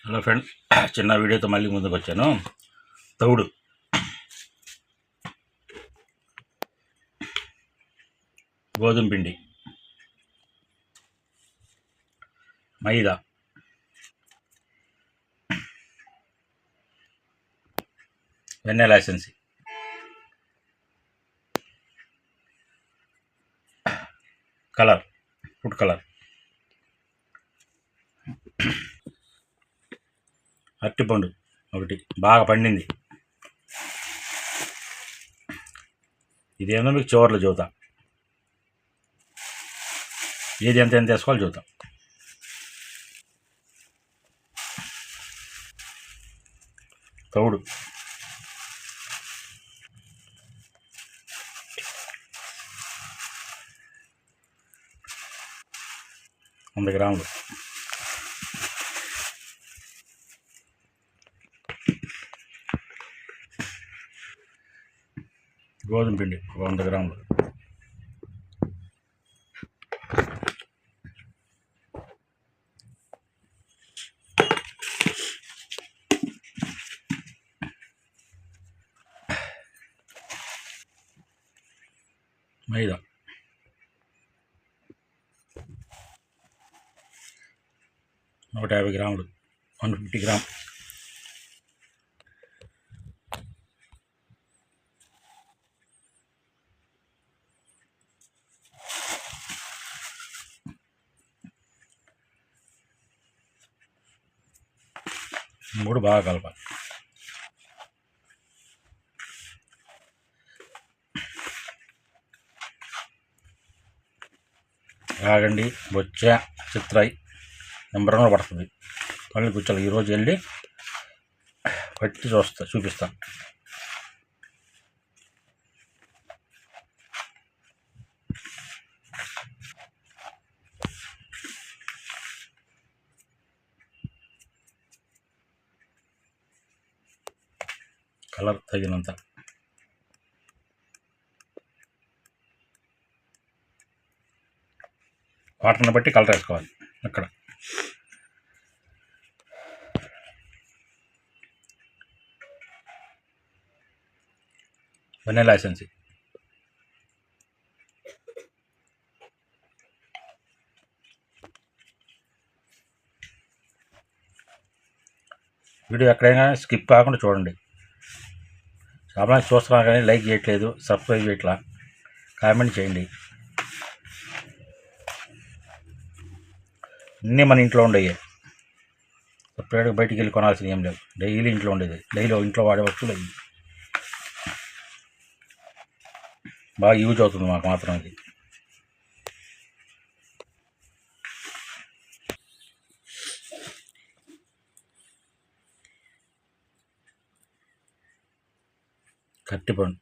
Hello friend, చిన్న వీడియోతో మళ్ళీ ముందుకు వచ్చాను. తౌడు, గోధుమ పిండి, మైదా, వెన్నెలా ఎసెన్స్, కలర్, ఫుడ్ కలర్, అరటిపండు ఒకటి బాగా పండింది. ఇదేమో మీకు చివర్లో చూద్దాం, ఏది ఎంత వేసుకోవాలి చూద్దాం. తౌడు, 100 గ్రాములు, గోధుమ పిండి 100 గ్రాములు, మైదా 150 గ్రాములు, 150 గ్రామ్, మూడు బాగా కలపాలి. రాగండి, బొచ్చ, చిత్రాయి నెంబర్ 1 పడుతుంది. మళ్ళీ కూర్చోాలి. ఈరోజు వెళ్ళి పట్టి చూపిస్తాను. కలర్ తగినంత, వాటర్ని బట్టి కలర్ వేసుకోవాలి. అక్కడ వెన్నెలా ఎసెన్స్, వీడియో ఎక్కడైనా స్కిప్ కాకుండా చూడండి. చాలా చూస్తున్నారు కానీ లైక్ చేయట్లేదు, సబ్స్క్రైబ్ చేయట్లా, కామెంట్ చేయండి. అన్నీ మన ఇంట్లో ఉండేవి, సపరేట్గా బయటికి వెళ్ళి కొనాల్సింది ఏం లేవు. డైలీ ఇంట్లో ఉండేది, డైలీ ఇంట్లో వాడే వస్తువులు అవి బాగా యూజ్ అవుతుంది మాకు మాత్రం. అది అరటిపండు,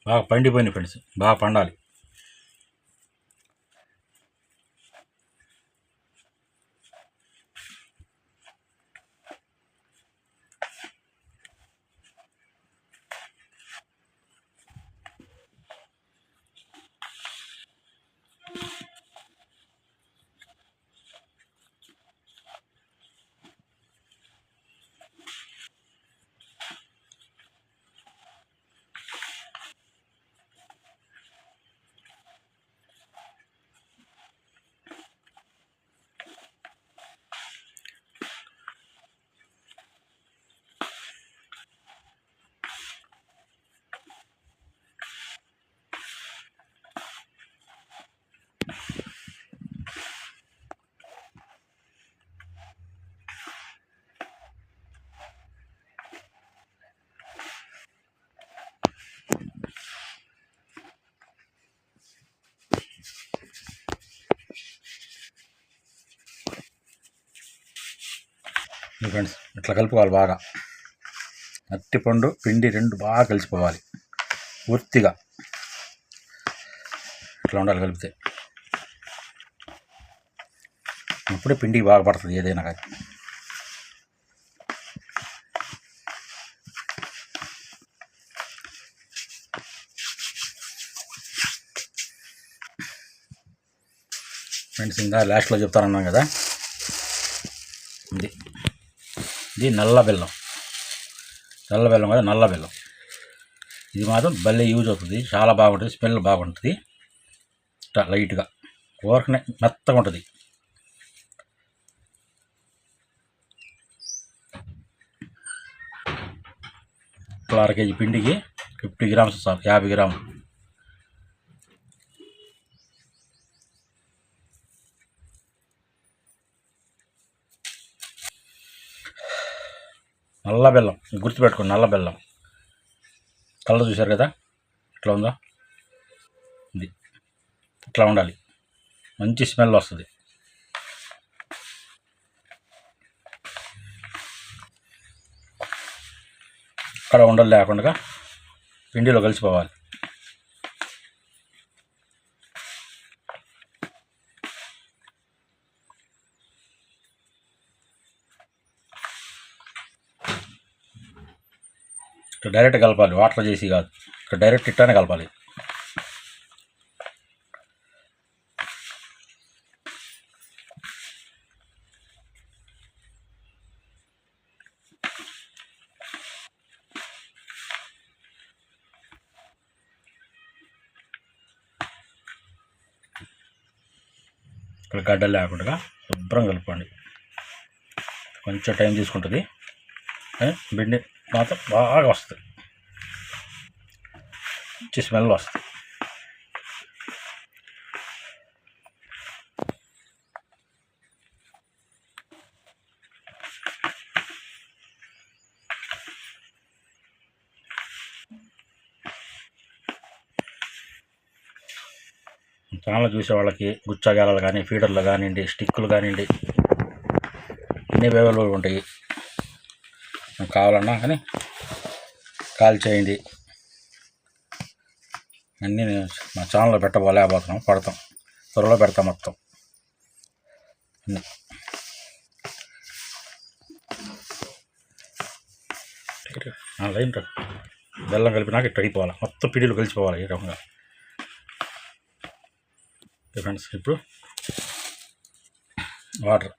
బాగా పండిపోయినాయి ఫ్రెండ్స్, బాగా పండాలి. ఫ్రెండ్స్ ఇట్లా కలుపుకోవాలి బాగా. అరటిపండు పిండి రెండు బాగా కలిసిపోవాలి పూర్తిగా. ఇట్లా ఉండాలి కలిపితే. అప్పుడే పిండికి బాగా పడుతుంది ఏదైనా కానీ. ఫ్రెండ్స్ ఇంకా లాస్ట్లో చెప్తానన్నాం కదా, ఇది నల్ల బెల్లం కదా, నల్ల బెల్లం. ఇది మాత్రం భలే యూజ్ అవుతుంది, చాలా బాగుంటుంది, స్మెల్ బాగుంటుంది. లైట్గా ఊరకనే మెత్తగా ఉంటుంది. ఇట్లా 1/2 kg పిండికి 50 grams చాలు, 50 గ్రాములు. నల్ల బెల్లం గుర్తుపెట్టుకోండి, నల్ల బెల్లం. కలర్ చూశారు కదా ఇట్లా ఉందా, ఇది ఇట్లా ఉండాలి, మంచి స్మెల్ వస్తుంది. అక్కడ ఉండలు లేకుండా పిండిలో కలిసిపోవాలి. ఇక్కడ డైరెక్ట్ కలపాలి, వాటర్ చేసి కాదు, ఇక్కడ డైరెక్ట్ ఇట్టానే కలపాలి. ఇక్కడ గడ్డలు లేకుండా శుభ్రం కలుపుకోండి. కొంచెం టైం తీసుకుంటుంది, పిండి మాత్రం బాగా వస్తుంది, మంచి స్మెల్ వస్తుంది. ఛానల్ చూసే వాళ్ళకి గుచ్చగారాలు కానీ, ఫీడర్లు కానివ్వండి, స్టిక్కులు కానివ్వండి, అన్నీ అవైలబుల్ ఉంటాయి. కావాలన్నా కానీ కాల్ చేయండి. అన్నీ మా ఛానల్లో పెట్టబోలేకపోతున్నాం, పడతాం, త్వరలో పెడతాం మొత్తం. లైన్ బెల్లం కలిపినాక ఇట్లా అయిపోవాలి, మొత్తం పిడిలు కలిసిపోవాలి ఈ రకంగా. ఫ్రెండ్స్ ఇప్పుడు వాటర్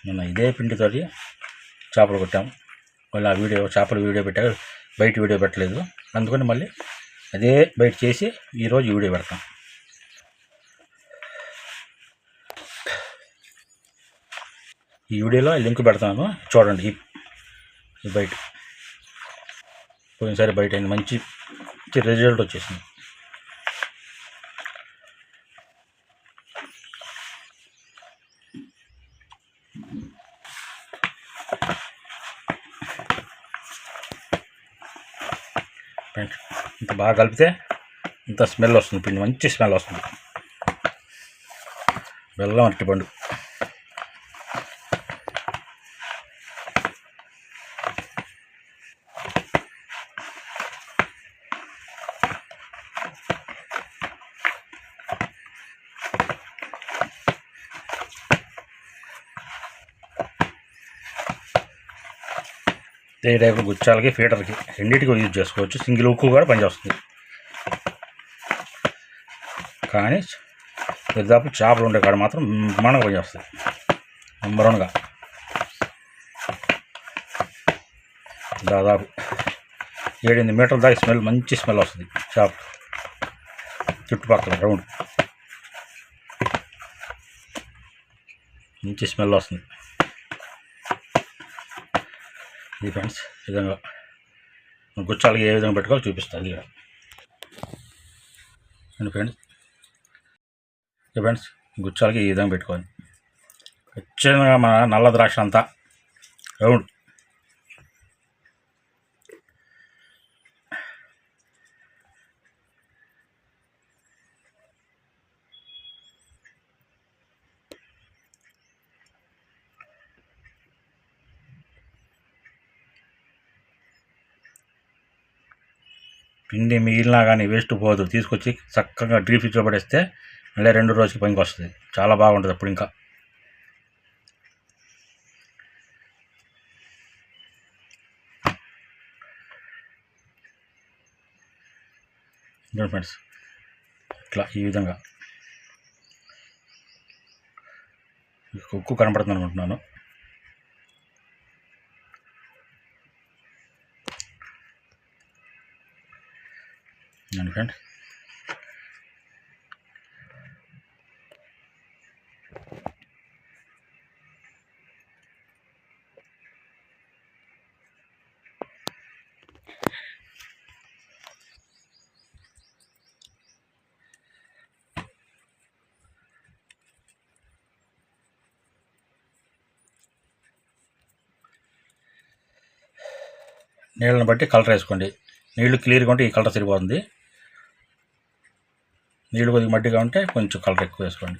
నిన్న ఇదే పిండితోటి చేపలు కొట్టాము. మళ్ళీ ఆ వీడియో చేపల వీడియో పెట్టారు, బయట వీడియో పెట్టలేదు, అందుకని మళ్ళీ అదే బయట చేసి ఈరోజు వీడియో పెడతాం. ఈ వీడియోలో లింక్ పెడతాను చూడండి. ఈ బయట పోయినసారి బయట అయింది, మంచి రిజల్ట్ వచ్చేసింది. ఇంత బాగా కలిపితే ఇంత స్మెల్ వస్తుంది, పిండి మంచి స్మెల్ వస్తుంది. బెల్లం అరటిపండు ఏ టైపు గుచ్చాలకి, ఫీటర్కి రెండింటికి యూజ్ చేసుకోవచ్చు. సింగిల్ ఉక్కు కూడా పనిచేస్తుంది. కానీ దాదాపు చేపలు ఉండే కాడ మాత్రం బ్రహ్మాండంగా పనిచేస్తుంది, నెంబర్ 1గా. దాదాపు 7-8 మీటర్ల దాకా స్మెల్, మంచి స్మెల్ వస్తుంది చేప చుట్టుపక్కల రౌండ్. మంచి స్మెల్ వస్తుంది. ఇది ఫ్రెండ్స్ ఈ విధంగా గుచ్చాలకి ఏ విధంగా పెట్టుకోవాలో చూపిస్తుంది ఇక్కడ. ఫ్రెండ్స్ ఫ్రెండ్స్ గుచ్చాలకి ఈ విధంగా పెట్టుకోవాలి. ఖచ్చితంగా మన నల్ల ద్రాక్ష అంతా రౌండ్ పిండి మిగిలినా కానీ వేస్ట్ పోదు. తీసుకొచ్చి చక్కగా డీప్ ఫ్రిడ్జ్లో పడేస్తే మళ్ళీ 2 రోజులకి పనికి వస్తుంది. చాలా బాగుంటుంది అప్పుడు ఇంకా. ఫ్రెండ్స్ ఇట్లా ఈ విధంగా ఉక్కు కనపడుతుంది అనుకుంటున్నాను. ఫ్రెండ్స్ నీళ్ళని బట్టి కలర్ వేసుకోండి. నీళ్ళు క్లియర్గా ఉంటే ఈ కలర్ సరిపోతుంది. నీళ్ళు కొద్దిగా మట్టిగా ఉంటే కొంచెం కలర్ ఎక్కువ వేసుకోండి.